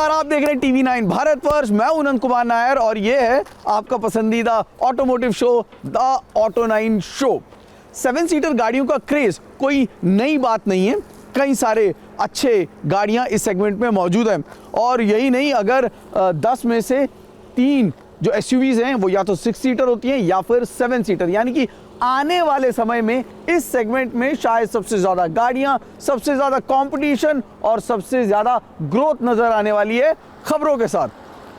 नमस्कार, आप देख रहे हैं टीवी 9 भारतवर्ष। मैं हूं अनंत कुमार नायर और ये है आपका पसंदीदा automotive show the auto 9 show. 7 seater गाड़ियों का क्रेज कोई नई बात नहीं है। कई सारे अच्छे गाड़ियां इस सेगमेंट में मौजूद हैं और यही नहीं, अगर 10 में से 3 जो एसयूवीज हैं वो या तो 6 सीटर होती हैं या फिर 7 सीटर, यानी कि आने वाले समय में इस सेगमेंट में शायद सबसे ज्यादा गाड़ियां, सबसे ज्यादा कंपटीशन और सबसे ज्यादा ग्रोथ नजर आने वाली है खबरों के साथ।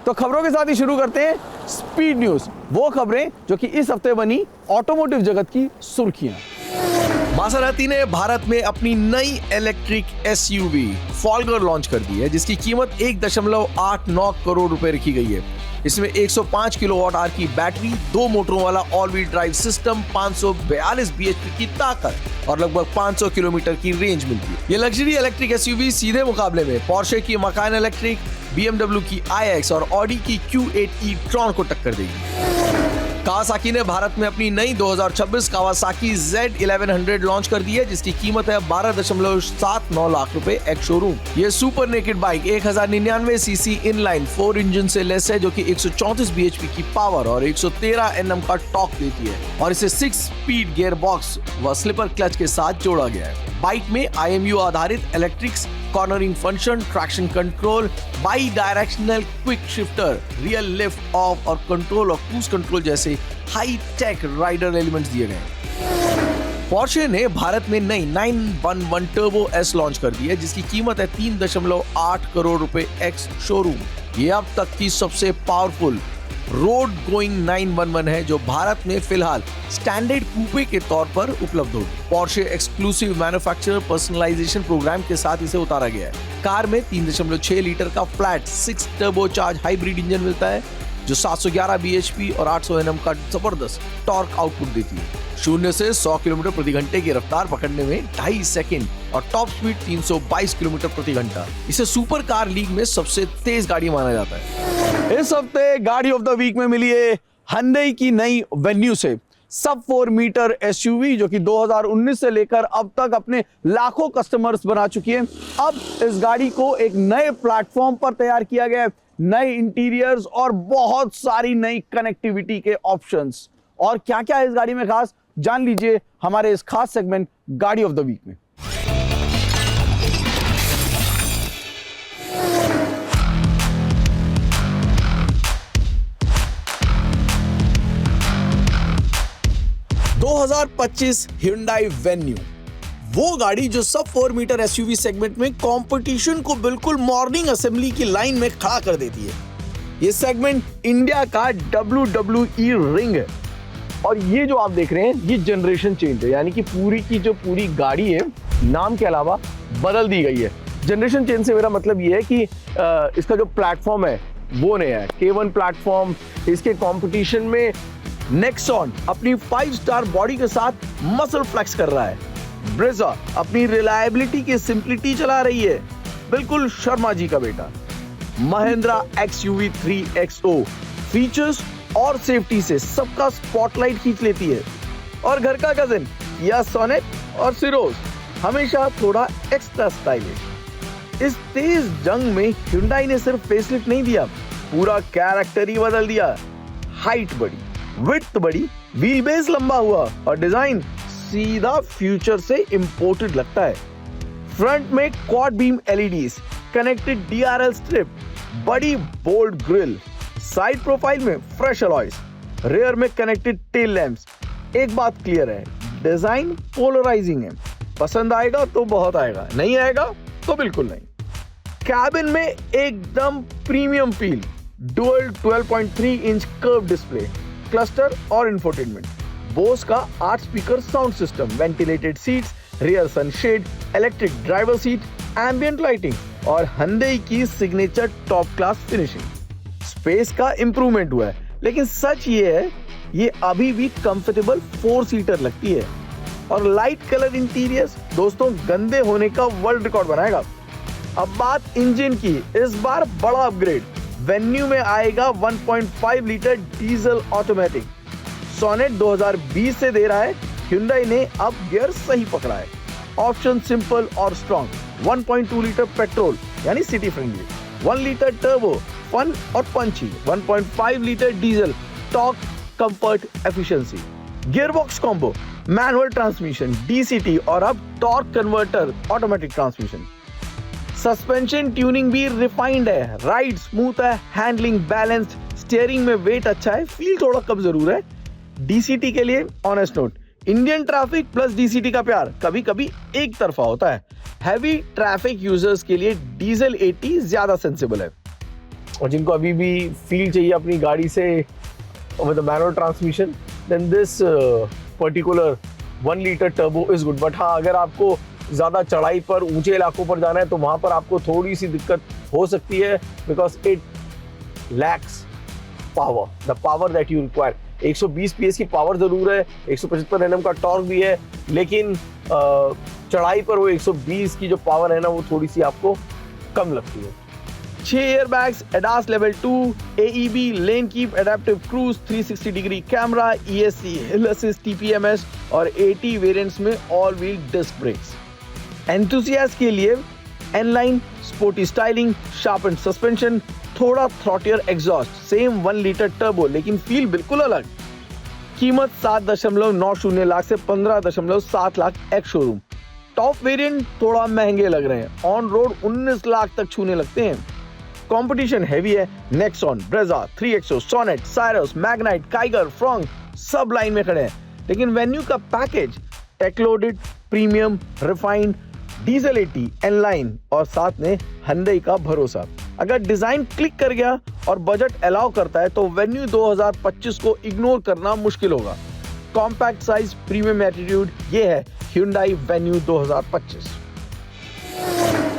तो खबरों के साथ ही शुरू करते हैं स्पीड न्यूज, वो खबरें जो कि इस हफ्ते बनी ऑटोमोटिव जगत की सुर्खियां। मासेराती ने भारत में अपनी नई इलेक्ट्रिक एसयूवी फॉल्गर लॉन्च कर दी है, जिसकी कीमत 1.89 करोड़ रुपए रखी गई है। इसमें 105 किलोवाट आवर की बैटरी, 2 मोटरों वाला all wheel drive system, 542 BHP की ताकत और लगभग 500 किलोमीटर की रेंज मिलती है। ये लग्जरी इलेक्ट्रिक एसयूवी सीधे मुकाबले में पोर्शे की मकान इलेक्ट्रिक, BMW की iX और ऑडी की Q8 e-ट्रॉन को टक्कर देगी। कावासाकी ने भारत में अपनी नई 2026 कावासाकी Z1100 लॉन्च कर दी है, जिसकी कीमत है 12.79 लाख रुपए एक्स शोरूम। ये super naked bike 1099 CC inline 4 engine से लेस है, जो कि 134 बीएचपी की पावर और 113 Nm का टॉर्क देती है और इसे 6 स्पीड गियर बॉक्स व स्लिपर क्लच के साथ जोड़ा गया है। बाइक में IMU आधारित electrics, cornering function, traction control, by directional quick shifter, real lift off और कंट्रोल और क्रूज कंट्रोल जैसे हाई टेक राइडर एलिमेंट्स दिए गए। पोर्शे ने भारत में नई 911 टर्बो S लॉन्च कर दी है, जिसकी कीमत है 3.8 करोड़ रुपए एक्स शोरूम। ये अब तक की सबसे पावरफुल रोड गोइंग 911 है, जो भारत में फिलहाल स्टैंडर्ड कूपे के तौर पर उपलब्ध होगी। Porsche exclusive manufacturer personalisation programme के साथ इसे उतारा गया है। कार में 3.6 लीटर का flat 6 turbo charge hybrid engine मिलता है, जो 711 बीएचपी और 800 Nm का जबरदस्त टॉर्क आउटपुट देती है। 0 से 100 किलोमीटर प्रति घंटे की रफ्तार पकड़ने में 2.5 सेकंड और टॉप स्पीड 322 किलोमीटर प्रति घंटा। इसे सुपर कार लीग में सबसे तेज गाड़ी माना जाता है। इस हफ्ते गाड़ी ऑफ द वीक में मिली है Hyundai की नई वेन्यू से सब 4 मीटर एसयूवी, जो कि 2019 से लेकर अब तक अपने लाखों कस्टमर्स बना चुकी है। अब इस गाड़ी को एक नए प्लेटफॉर्म पर तैयार किया गया है, नए इंटीरियर्स और बहुत सारी नई कनेक्टिविटी के ऑप्शंस। और क्या क्या है इस गाड़ी में खास, जान लीजिए हमारे इस खास सेगमेंट गाड़ी ऑफ द वीक में। Hyundai Venue, वो गाड़ी जो सब 4 मीटर एसयूवी सेगमेंट में कंपटीशन को बिल्कुल मॉर्निंग असेंबली की लाइन में खड़ा कर देती है। ये सेगमेंट इंडिया का WWE रिंग है और ये जो आप देख रहे हैं ये जनरेशन चेंज है, यानी कि पूरी की जो पूरी गाड़ी है नाम के अलावा बदल दी गई है। जनरेशन चेंज से मेरा मतलब ये है कि इसका जो प्लेटफॉर्म है वो नया है, K1 प्लेटफॉर्म। इसके कंपटीशन में नेक्सॉन अपनी 5 स्टार बॉडी के साथ मसल फ्लेक्स कर रहा है। ब्रेजा अपनी रिलायबिलिटी की सिंपलिटी चला रही है, बिल्कुल शर्मा जी का बेटा। महिंद्रा XUV 3XO फीचर्स और सेफ्टी से सबका स्पॉटलाइट खींच लेती है। और घर का कजिन या सोनेट और सिरोज हमेशा थोड़ा एक्स्ट्रा स्टाइलिश। इस तेज जंग में Hyundai ने सिर्फ फेसलिफ्ट नहीं दिया, पूरा कैरेक्टर ही बदल दिया। हाइट बढ़ी, विड्थ बढ़ी, व्हील बेस लंबा हुआ और डिजाइन सीधा फ्यूचर से इंपोर्टेड लगता है। फ्रंट में quad beam LEDs, connected DRL strip, बड़ी बोल्ड ग्रिल, साइड प्रोफाइल में फ्रेश अलॉयज, रेयर में कनेक्टेड टेल लैंप्स। एक बात क्लियर है, डिजाइन पोलराइजिंग है, पसंद आएगा तो बहुत आएगा, नहीं आएगा तो बिल्कुल नहीं। कैबिन में एकदम premium feel, dual 12.3 inch curve display, cluster और इंफोटेनमेंट, बोस का 8 speaker sound system, ventilated seats, rear sunshade, electric driver seat, ambient lighting और Hyundai की signature top class finishing. Space का इंप्रूवमेंट हुआ है, लेकिन सच ये है ये अभी भी कंफर्टेबल 4 सीटर लगती है। और लाइट कलर इंटीरियर्स दोस्तों गंदे होने का वर्ल्ड रिकॉर्ड बनाएगा। अब बात इंजन की, इस बार बड़ा अपग्रेड, वेन्यू में आएगा 1.5 लीटर डीजल ऑटोमेटिक। सोनेट 2020 से दे रहा है, Hyundai ने अब गियर सही पकड़ा है। ऑप्शन सिंपल और स्ट्रॉन्ग, 1.2 लीटर पेट्रोल यानी city friendly, 1 litre turbo, fun और punchy, 1.5 litre diesel, torque, comfort, efficiency, gearbox combo, manual transmission, DCT और अब torque converter, automatic transmission. Suspension tuning भी रिफाइंड है, राइड स्मूथ है, हैंडलिंग बैलेंस्ड, स्टीयरिंग में weight अच्छा है, फील थोड़ा कम जरूर है। डीसीटी के लिए honest note, Indian traffic plus DCT का प्यार कभी कभी एक तरफा होता है। हैवी ट्रैफिक यूजर्स के लिए डीजल 80 ज्यादा सेंसिबल है, और जिनको अभी भी फील चाहिए अपनी गाड़ी से with manual transmission, then this particular 1 litre turbo is good. But हाँ, अगर आपको ज्यादा चढ़ाई पर, ऊंचे इलाकों पर जाना है तो वहां पर आपको थोड़ी सी दिक्कत हो सकती है, because it lacks power, the power that you require. 120 PS की पावर जरूर है, 175 Nm का टॉर्क भी है, लेकिन चढ़ाई पर वो 120 की जो पावर है ना, वो थोड़ी सी आपको कम लगती है। 6 airbags, ADAS level 2, AEB, lane keep, adaptive cruise, 360 degree camera, ESC, hill assist, TPMS और 80 वेरिएंट्स में all wheel disc brakes. Enthusiast के लिए N Line, sporty styling, sharpened suspension, थोड़ा throatier exhaust, same 1 litre turbo लेकिन फील बिल्कुल अलग। कीमत 7.90 लाख से 15.7 lakh ex showroom. Top variant थोड़ा महंगे लग रहे हैं, ऑन रोड 19 लाख तक छूने लगते हैं। कंपटीशन हैवी है, Nexon, Brezza, 3XO, Sonet, Syros, Magnite, Kiger, Fronx सब लाइन में खड़े हैं, लेकिन वेन्यू का package tech loaded, premium, refined, diesel 80, N Line और साथ में hyundai का भरोसा। अगर डिजाइन क्लिक कर गया और बजट अलाउ करता है तो वेन्यू 2025 को इग्नोर करना मुश्किल होगा। कॉम्पैक्ट साइज, प्रीमियम एटीट्यूड, ये है Hyundai वेन्यू 2025।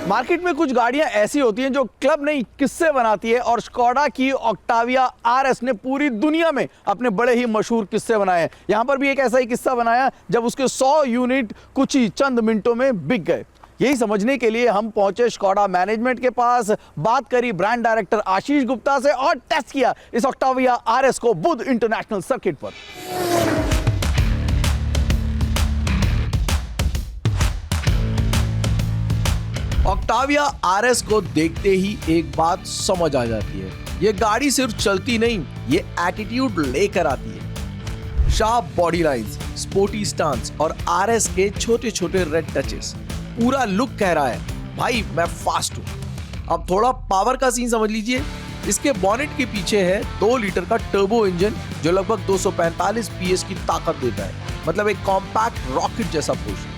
मार्केट में कुछ गाड़ियां ऐसी होती हैं जो क्लब नहीं किस्से बनाती है, और स्कोडा की ऑक्टाविया RS ने पूरी दुनिया में अपने बड़े ही मशहूर किस्से बनाए हैं। यहां पर भी एक ऐसा ही किस्सा बनाया जब उसके 100 यूनिट कुछ ही चंद मिनटों में बिक गए। यही समझने के लिए हम पहुंचे स्कोडा मैनेजमेंट के पास, बात करी ब्रांड डायरेक्टर आशीष गुप्ता से और टेस्ट किया इस ऑक्टाविया RS को बुध इंटरनेशनल सर्किट पर। ऑक्टाविया RS को देखते ही एक बात समझ आ जाती है, ये गाड़ी सिर्फ चलती नहीं, ये एटीट्यूड लेकर आती है। Sharp body lines, sporty stance और RS के छोटे छोटे रेड टचेस, पूरा लुक कह रहा है भाई मैं फास्ट हूं। अब थोड़ा पावर का सीन समझ लीजिए। इसके बॉनेट के पीछे है 2 लीटर का टर्बो इंजन जो लगभग 245 PS की ताकत देता है, मतलब एक कॉम्पैक्ट रॉकेट जैसा पुश।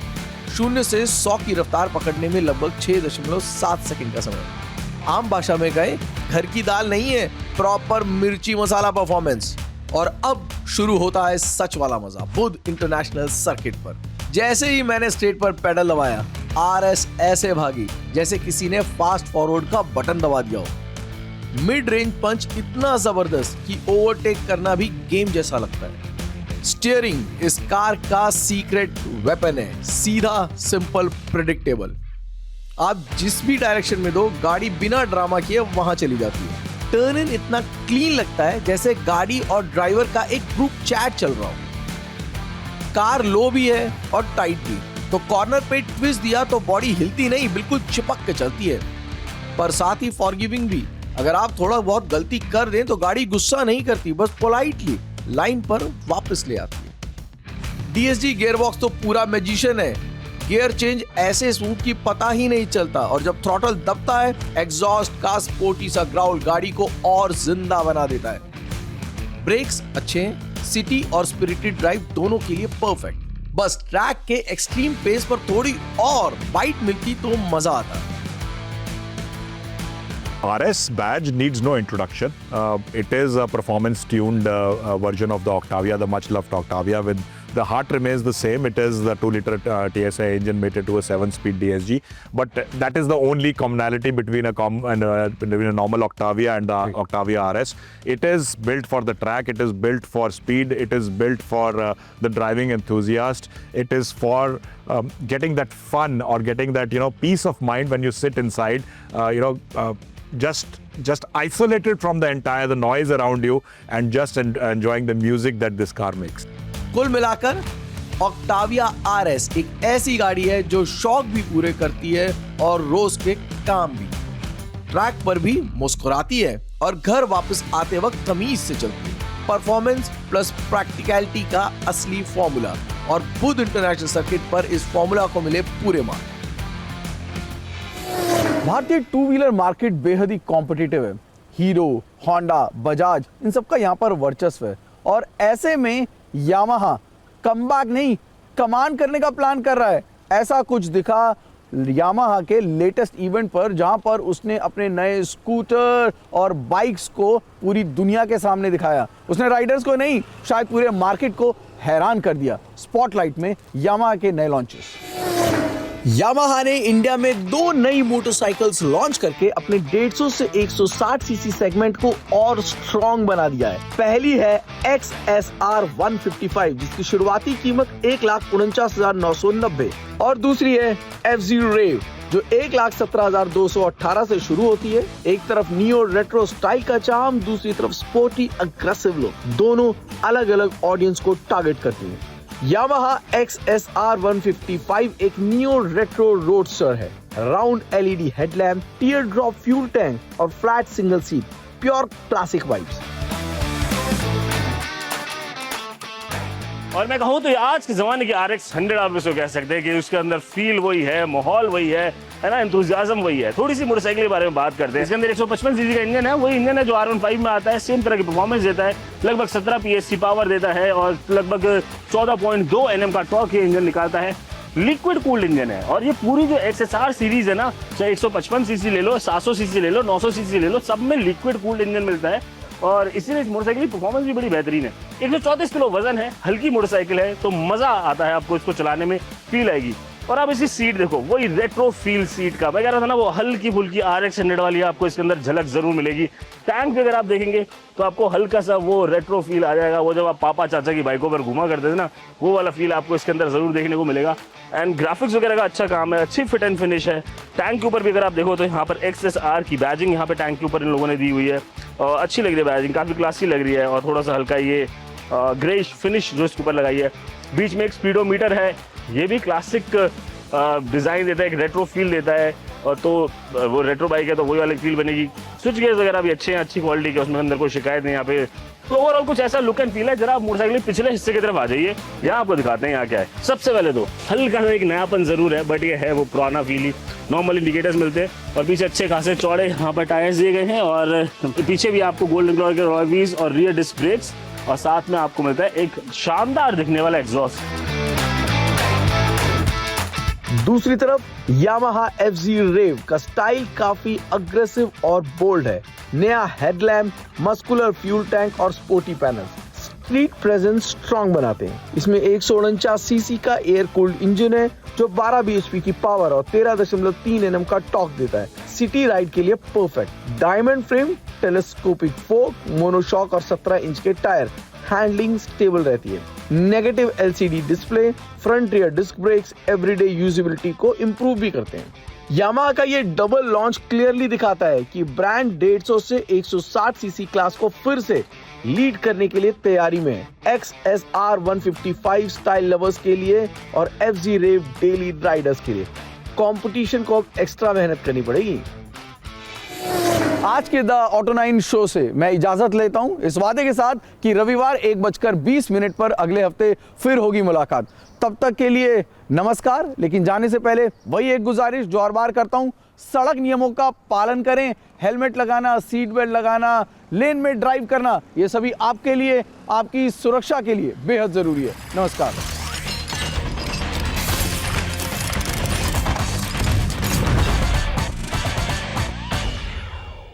0 से 100 की रफ्तार पकड़ने में लगभग 6.7 सेकंड का समय। आम भाषा में कहे घर की दाल नहीं है, प्रॉपर मिर्ची मसाला परफॉर्मेंस। और अब शुरू होता है सच वाला मजा बुध इंटरनेशनल सर्किट पर। जैसे ही मैंने स्ट्रेट पर पेडल दबाया, RS ऐसे भागी जैसे किसी ने फास्ट फॉरवर्ड का बटन दबा दिया हो। मिड रेंज पंच इतना जबरदस्त कि ओवरटेक करना भी गेम जैसा लगता है। स्टीयरिंग इस कार का सीक्रेट वेपन है, सीधा, सिंपल, प्रेडिक्टेबल। आप जिस भी डायरेक्शन में दो, गाड़ी बिना ड्रामा किए वहां चली जाती है। टर्न इन इतना क्लीन लगता है जैसे गाड़ी और ड्राइवर का एक ग्रुप चैट चल रहा हो। कार लो भी है और टाइट भी, तो कॉर्नर पे ट्विस्ट दिया तो बॉडी हिलती नहीं, बिल्कुल चिपक के चलती है। पर साथ ही फॉरगिविंग भी, अगर आप थोड़ा बहुत गलती कर दें तो गाड़ी गुस्सा नहीं करती, बस पोलाइटली लाइन पर वापस ले आती है। DSG गियरबॉक्स तो पूरा मैजिशियन है, गियर चेंज ऐसे स्मूथ की पता ही नहीं चलता, और जब थ्रॉटल दबता है एग्जॉस्ट का स्पोर्टी सा ग्राउल गाड़ी को और जिंदा बना देता है। ब्रेक्स अच्छे हैं, सिटी और स्पिरिटेड ड्राइव दोनों के लिए परफेक्ट। बस ट्रैक के एक्सट्रीम पेस पर थोड़ी और बाइट मिलती तो मजा आता। RS badge needs no introduction. It is a performance-tuned version of the Octavia, the much-loved Octavia. With the heart remains the same. It is the 2-liter TSI engine mated to a 7-speed DSG. But that is the only commonality between a normal Octavia and the Octavia RS. It is built for the track. It is built for speed. It is built for the driving enthusiast. It is for getting that fun or getting that peace of mind when you sit inside. Just isolated from the noise around you and just enjoying the music that this car makes. कुल मिलाकर Octavia RS एक ऐसी गाड़ी है जो शौक भी पूरे करती है और रोज के काम भी। ट्रैक पर भी मुस्कुराती है और घर वापस आते वक्त तमीज से चलती है। परफॉर्मेंस प्लस प्रैक्टिकलिटी का असली फॉर्मूला और बुध इंटरनेशनल सर्किट पर इस फॉर्मूला को मिले पूरे मार्क। भारतीय टू व्हीलर मार्केट बेहद ही कॉम्पिटिटिव है। हीरो, होंडा, बजाज, इन सबका यहाँ पर वर्चस्व है और ऐसे में यामाहा कमबैक नहीं, कमान करने का प्लान कर रहा है। ऐसा कुछ दिखा यामाहा के लेटेस्ट इवेंट पर, जहां पर उसने अपने नए स्कूटर और बाइक्स को पूरी दुनिया के सामने दिखाया। उसने राइडर्स को नहीं, शायद पूरे मार्केट को हैरान कर दिया। स्पॉटलाइट में यामाहा के नए लॉन्चेस। यामाहा ने इंडिया में 2 नई मोटरसाइकिल्स लॉन्च करके अपने 150 से 160 सीसी सेगमेंट को और स्ट्रॉन्ग बना दिया है। पहली है XSR 155 जिसकी शुरुआती कीमत 1,49,990 और दूसरी है FZero Rave जो 1,17,218 से शुरू होती है। एक तरफ नियो रेट्रो स्टाइल का चार्म, दूसरी तरफ स्पोर्टी अग्रेसिव लुक, दोनों अलग अलग ऑडियंस को टारगेट करती है। यामाहा XSR 155 एक नियो रेट्रो रोडस्टर है। Round LED headlamp, tear drop fuel tank और flat single seat, pure classic vibes. और मैं कहूँ तो आज के जमाने की RX 100 आप इसको कह सकते हैं कि उसके अंदर फील वही है, माहौल वही है ना, एंथुसियाज्म वही है। थोड़ी सी मोटरसाइकिल के बारे में बात करते हैं। इसके अंदर 155 सीसी का इंजन है, वही इंजन है जो R15 में आता है। सेम तरह की परफॉर्मेंस देता है, लगभग 17 PSC पावर देता है और लगभग 14.2 Nm का टॉर्क ये इंजन निकालता है। लिक्विड कूल्ड इंजन है और ये पूरी जो XSR सीरीज है ना, चाहे 155 सीसी ले लो, 700 सीसी ले लो, 900 सीसी ले लो, सब में लिक्विड कूल्ड इंजन मिलता है और इसीलिए इस मोटरसाइकिल की परफॉर्मेंस भी बड़ी बेहतरीन है। 134 किलो वजन है, हल्की मोटरसाइकिल है तो मजा आता है आपको इसको चलाने में, फील आएगी। और आप इसकी सीट देखो, वही रेट्रो फील सीट का मैं कह रहा था ना, वो हल्की फुल्की RX 100 वाली आपको इसके अंदर झलक जरूर मिलेगी। टैंक भी अगर आप देखेंगे तो आपको हल्का सा वो रेट्रो फील आ जाएगा। वो जब आप पापा चाचा की बाइकों पर घुमा करते थे ना, वो वाला फील आपको इसके अंदर जरूर देखने को मिलेगा। एंड ग्राफिक्स वगैरह का अच्छा काम है, अच्छी फिट एंड फिनिश है। टैंक के ऊपर भी अगर आप देखो तो यहाँ पर XSR की बैजिंग यहाँ पे टैंक के ऊपर इन लोगों ने दी हुई है और अच्छी लग रही है बैजिंग, काफी क्लासी लग रही है और थोड़ा सा हल्का ये ग्रेइश फिनिश जो इसके ऊपर लगाई है। बीच में एक स्पीडोमीटर है, ये भी क्लासिक डिजाइन देता है, एक रेट्रो फील देता है और तो वो रेट्रो बाइक है तो वही वाली फील बनेगी। स्विच गेयर्स वगैरह भी अच्छे हैं, अच्छी क्वालिटी के, उसमें अंदर कोई शिकायत नहीं। यहाँ पे तो ओवरऑल कुछ ऐसा लुक एंड फील है। जरा आप मोटरसाइकिल पिछले हिस्से की तरफ आ जाइए, यहाँ आपको दिखाते हैं यहाँ क्या है। सबसे पहले तो हल्का सा एक नयापन जरूर है, बट ये है वो पुराना फील ही। नॉर्मल इंडिकेटर्स मिलते हैं और पीछे अच्छे खासे चौड़े यहाँ पर टायर्स दिए गए हैं और पीछे भी आपको गोल्डन कलर के रॉयल व्हील्स और रियर डिस्क ब्रेक्स और साथ में आपको मिलता है एक शानदार दिखने वाला एग्जॉस्ट। दूसरी तरफ यामाहा FZero Rave का स्टाइल काफी अग्रेसिव और बोल्ड है। नया हेडलैम्प, मस्कुलर फ्यूल टैंक और sporty panel street presence strong बनाते हैं। इसमें 149 सीसी का एयर कूल्ड इंजन है जो 12 bhp की पावर और 13.3 Nm का टॉर्क देता है। सिटी राइड के लिए perfect. Diamond frame, telescopic fork, monoshock और 17 इंच के टायर, हैंडलिंग स्टेबल रहती है। Negative LCD display, front rear disc brakes everyday usability को इंप्रूव भी करते हैं। यामाहा का ये डबल लॉन्च क्लियरली दिखाता है कि ब्रांड 150 से 160 सीसी क्लास को फिर से लीड करने के लिए तैयारी में है। XSR 155 स्टाइल लवर्स के लिए और FZero Rave डेली राइडर्स के लिए कंपटीशन को अब एक्स्ट्रा मेहनत करनी पड़ेगी। आज के द ऑटो 9 शो से मैं इजाजत लेता हूं इस वादे के साथ कि रविवार 1:20 पर अगले हफ्ते फिर होगी मुलाकात। तब तक के लिए नमस्कार। लेकिन जाने से पहले वही एक गुजारिश जो हर बार करता हूं, सड़क नियमों का पालन करें। हेलमेट लगाना, सीट बेल्ट लगाना, लेन में ड्राइव करना, ये सभी आपके लिए, आपकी सुरक्षा के लिए बेहद जरूरी है। नमस्कार।